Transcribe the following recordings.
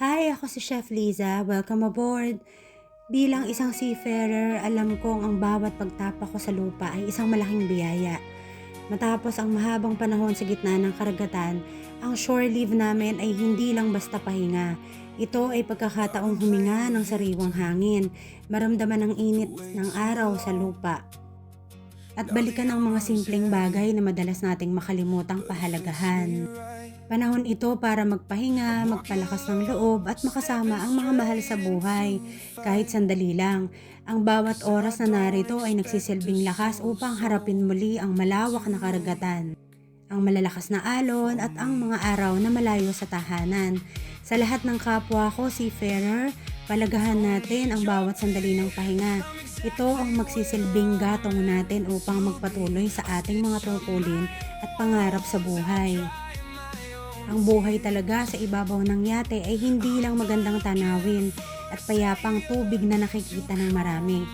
Hi, ako si Chef Liza. Welcome aboard. Bilang isang seafarer, alam kong ang bawat pagtapa ko sa lupa ay isang malaking biyaya. Matapos ang mahabang panahon sa gitna ng karagatan, ang shore leave namin ay hindi lang basta pahinga. Ito ay pagkakataong huminga ng sariwang hangin, maramdaman ang init ng araw sa lupa, at balikan ang mga simpleng bagay na madalas nating makalimutang pahalagahan. Panahon ito para magpahinga, magpalakas ng loob at makasama ang mga mahal sa buhay. Kahit sandali lang, ang bawat oras na narito ay nagsisilbing lakas upang harapin muli ang malawak na karagatan, ang malalakas na alon at ang mga araw na malayo sa tahanan. Sa lahat ng kapwa ko seafarer, palagahan natin ang bawat sandali ng pahinga. Ito ang magsisilbing gatong natin upang magpatuloy sa ating mga tungkulin at pangarap sa buhay. Ang buhay talaga sa ibabaw ng yate ay hindi lang magandang tanawin at payapang tubig na nakikita ng marami.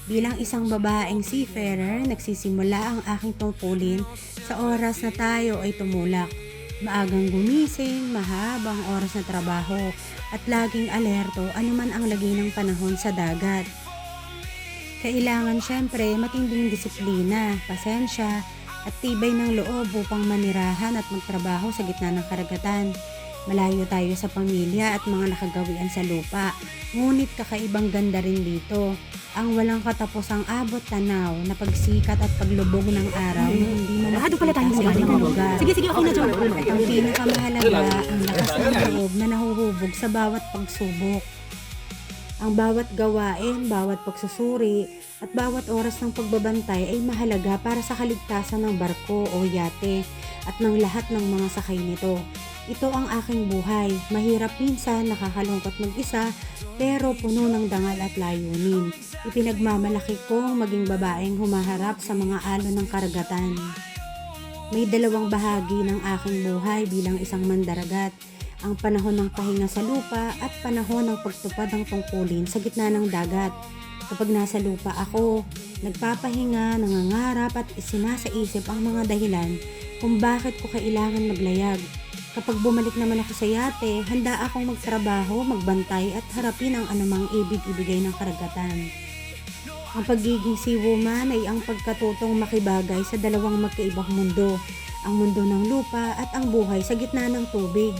Bilang isang babaeng seafarer, nagsisimula ang aking tungkulin sa oras na tayo ay tumulak. Maagang gumising, mahabang oras na trabaho at laging alerto anuman ang lagay ng panahon sa dagat. Kailangan syempre matinding disiplina, pasensya at tibay ng loob upang manirahan at magtrabaho sa gitna ng karagatan. Malayo tayo sa pamilya at mga nakagawian sa lupa, ngunit kakaibang ganda rin dito. Ang walang katapusang abot tanaw na pagsikat at paglubog ng araw na hindi mo makikita sa ibang lugar. Sige, okay na dyan. Ang pinakamahalaga, ang lakas ng loob na nahuhubog sa bawat pagsubok. Ang bawat gawain, bawat pagsusuri, at bawat oras ng pagbabantay ay mahalaga para sa kaligtasan ng barko o yate at ng lahat ng mga sakay nito. Ito ang aking buhay. Mahirap minsan, nakakalungkot mag-isa, pero puno ng dangal at layunin. Ipinagmamalaki kong maging babaeng humaharap sa mga alon ng karagatan. May dalawang bahagi ng aking buhay bilang isang mandaragat. Ang panahon ng pahinga sa lupa at panahon ng pagtupad ng tungkulin sa gitna ng dagat. Kapag nasa lupa ako, nagpapahinga, nangangarap at isinasaisip ang mga dahilan kung bakit ko kailangan maglayag. Kapag bumalik naman ako sa yate, handa akong magtrabaho, magbantay at harapin ang anumang ibig-ibigay ng karagatan. Ang pagiging seawoman ay ang pagkatutong makibagay sa dalawang magkaibang mundo, ang mundo ng lupa at ang buhay sa gitna ng tubig.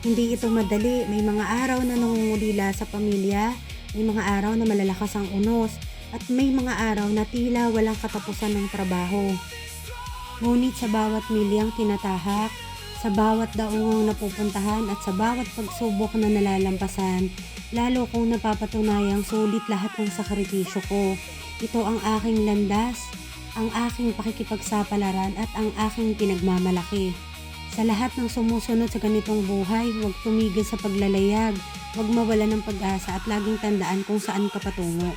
Hindi ito madali, may mga araw na nangungulila sa pamilya, may mga araw na malalakas ang unos, at may mga araw na tila walang katapusan ng trabaho. Ngunit sa bawat milyang tinatahak, sa bawat daungang napupuntahan at sa bawat pagsubok na nalalampasan, lalo kong napapatunayang sulit lahat ng sakripisyo ko. Ito ang aking landas, ang aking pakikipagsapalaran at ang aking pinagmamalaki. Sa lahat ng sumusunod sa ganitong buhay, huwag tumigil sa paglalayag, huwag mawala ng pag-asa at laging tandaan kung saan ka patungo.